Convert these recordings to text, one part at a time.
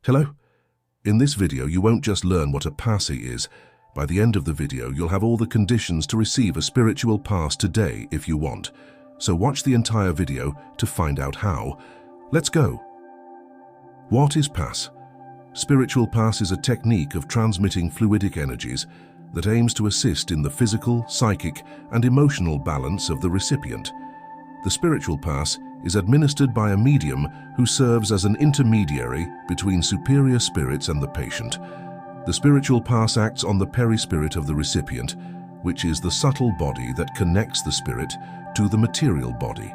Hello? In this video, you won't just learn what a pass is. By the end of the video, you'll have all the conditions to receive a spiritual pass today if you want. So watch the entire video to find out how. Let's go. What is pass? Spiritual pass is a technique of transmitting fluidic energies that aims to assist in the physical, psychic, and emotional balance of the recipient. The spiritual pass is administered by a medium who serves as an intermediary between superior spirits and the patient. The spiritual pass acts on the perispirit of the recipient, which is the subtle body that connects the spirit to the material body.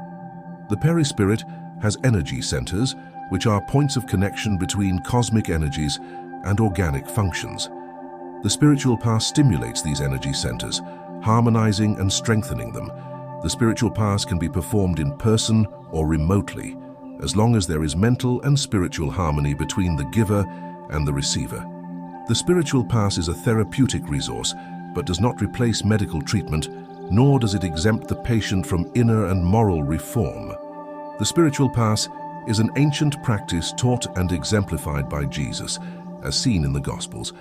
The perispirit has energy centers, which are points of connection between cosmic energies and organic functions. The spiritual pass stimulates these energy centers, harmonizing and strengthening them. The spiritual pass can be performed in person or remotely, as long as there is mental and spiritual harmony between the giver and the receiver. The spiritual pass is a therapeutic resource, but does not replace medical treatment, nor does it exempt the patient from inner and moral reform. The spiritual pass is an ancient practice taught and exemplified by Jesus, as seen in the Gospels.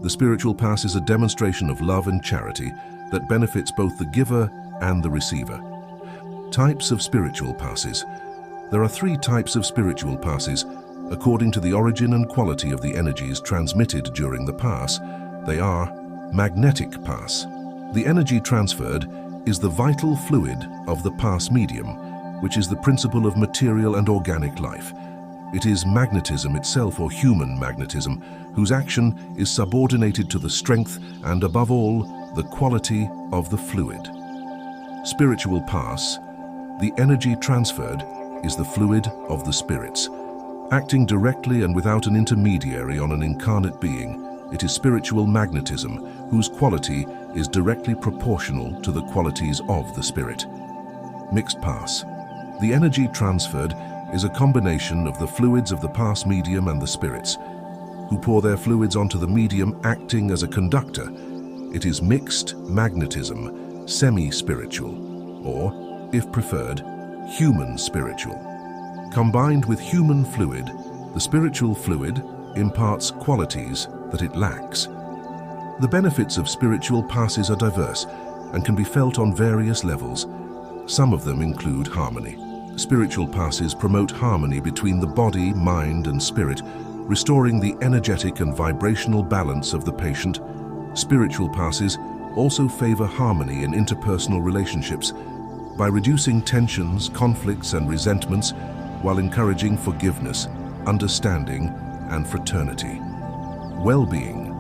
The spiritual pass is a demonstration of love and charity that benefits both the giver and the receiver. Types of spiritual passes. There are 3 types of spiritual passes, according to the origin and quality of the energies transmitted during the pass. They are magnetic pass. The energy transferred is the vital fluid of the pass medium, which is the principle of material and organic life. It is magnetism itself, or human magnetism, whose action is subordinated to the strength and, above all, the quality of the fluid. Spiritual pass. The energy transferred is the fluid of the spirits. Acting directly and without an intermediary on an incarnate being, it is spiritual magnetism, whose quality is directly proportional to the qualities of the spirit. Mixed pass. The energy transferred is a combination of the fluids of the pass medium and the spirits, who pour their fluids onto the medium, acting as a conductor. It is mixed magnetism, semi-spiritual, or, if preferred, human spiritual. Combined with human fluid, the spiritual fluid imparts qualities that it lacks. The benefits of spiritual passes are diverse and can be felt on various levels. Some of them include harmony. Spiritual passes promote harmony between the body, mind, and spirit, restoring the energetic and vibrational balance of the patient. Spiritual passes also favor harmony in interpersonal relationships by reducing tensions, conflicts, and resentments, while encouraging forgiveness, understanding, and fraternity. Well-being.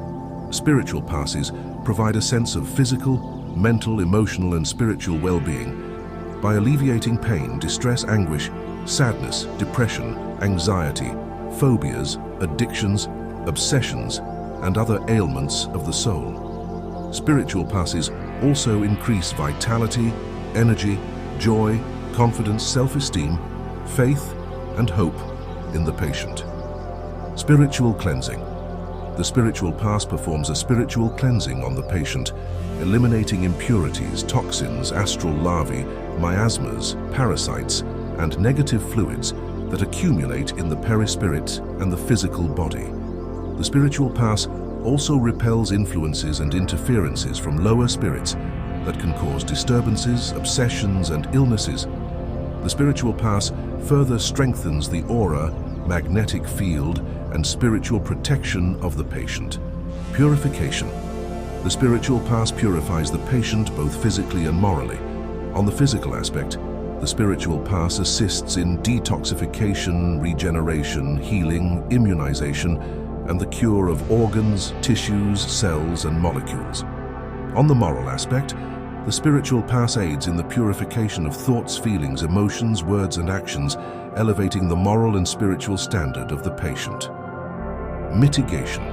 Spiritual passes provide a sense of physical, mental, emotional, and spiritual well-being by alleviating pain, distress, anguish, sadness, depression, anxiety, phobias, addictions, obsessions, and other ailments of the soul. Spiritual passes also increase vitality, energy, joy, confidence, self-esteem, faith, and hope in the patient. Spiritual cleansing. The spiritual pass performs a spiritual cleansing on the patient, eliminating impurities, toxins, astral larvae, miasmas, parasites, and negative fluids that accumulate in the perispirit and the physical body. The spiritual pass also repels influences and interferences from lower spirits that can cause disturbances, obsessions, and illnesses. The spiritual pass further strengthens the aura, magnetic field, and spiritual protection of the patient. Purification. The spiritual pass purifies the patient both physically and morally. On the physical aspect, the spiritual pass assists in detoxification, regeneration, healing, immunization, and the cure of organs, tissues, cells, and molecules. On the moral aspect, the spiritual pass aids in the purification of thoughts, feelings, emotions, words, and actions, elevating the moral and spiritual standard of the patient. Mitigation.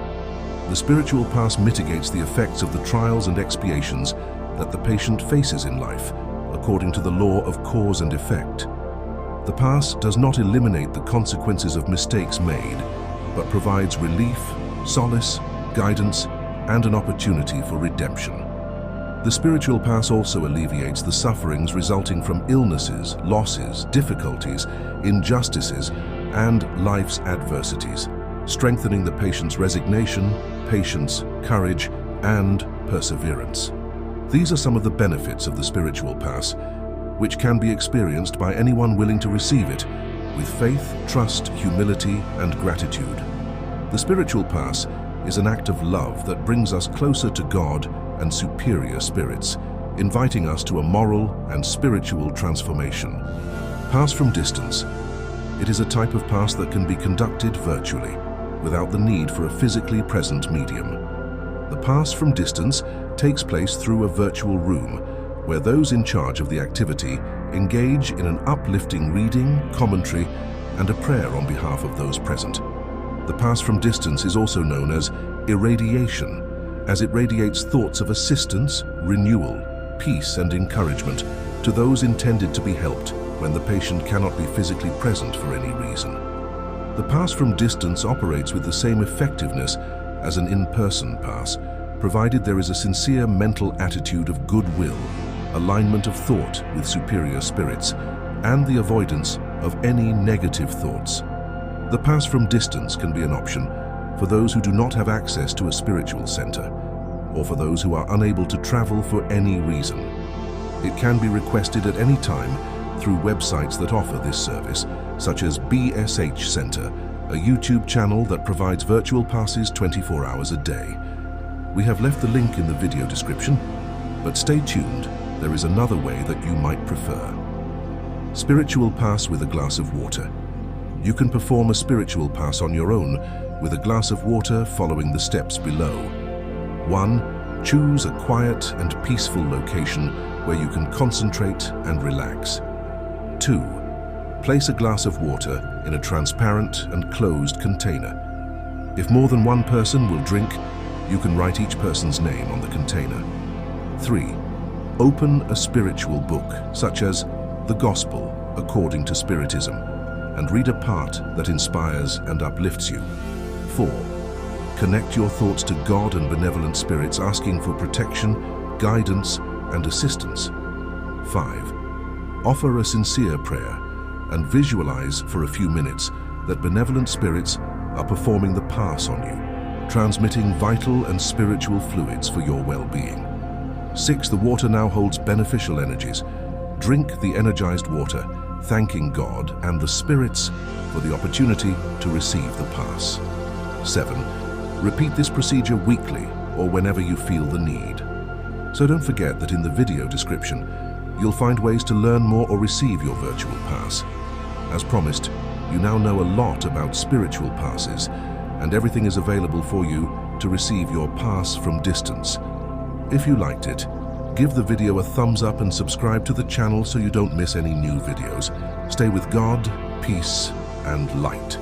The spiritual pass mitigates the effects of the trials and expiations that the patient faces in life, according to the law of cause and effect. The pass does not eliminate the consequences of mistakes made, but provides relief, solace, guidance, and an opportunity for redemption. The spiritual pass also alleviates the sufferings resulting from illnesses, losses, difficulties, injustices, and life's adversities. strengthening the patient's resignation, patience, courage, and perseverance. These are some of the benefits of the spiritual pass, which can be experienced by anyone willing to receive it with faith, trust, humility, and gratitude. The spiritual pass is an act of love that brings us closer to God and superior spirits, inviting us to a moral and spiritual transformation. Pass from distance. It is a type of pass that can be conducted virtually, without the need for a physically present medium. The pass from distance takes place through a virtual room, where those in charge of the activity engage in an uplifting reading, commentary, and a prayer on behalf of those present. The pass from distance is also known as irradiation, as it radiates thoughts of assistance, renewal, peace, and encouragement to those intended to be helped when the patient cannot be physically present for any reason. The pass from distance operates with the same effectiveness as an in-person pass, provided there is a sincere mental attitude of goodwill, alignment of thought with superior spirits, and the avoidance of any negative thoughts. The pass from distance can be an option for those who do not have access to a spiritual center, or for those who are unable to travel for any reason. It can be requested at any time through websites that offer this service, such as BSH Center, a YouTube channel that provides virtual passes 24 hours a day. We have left the link in the video description, but stay tuned, there is another way that you might prefer. Spiritual pass with a glass of water. You can perform a spiritual pass on your own with a glass of water following the steps below. 1. Choose a quiet and peaceful location where you can concentrate and relax. 2. Place a glass of water in a transparent and closed container. If more than one person will drink, you can write each person's name on the container. 3. Open a spiritual book, such as the Gospel according to Spiritism, and read a part that inspires and uplifts you. 4. Connect your thoughts to God and benevolent spirits, asking for protection, guidance, and assistance. 5. Offer a sincere prayer and visualize for a few minutes that benevolent spirits are performing the pass on you, transmitting vital and spiritual fluids for your well-being. 6. The water now holds beneficial energies. Drink the energized water, thanking God and the spirits for the opportunity to receive the pass. 7. Repeat this procedure weekly or whenever you feel the need. So don't forget that in the video description, you'll find ways to learn more or receive your virtual pass. As promised, you now know a lot about spiritual passes, and everything is available for you to receive your pass from distance. If you liked it, give the video a thumbs up and subscribe to the channel so you don't miss any new videos. Stay with God, peace, and light.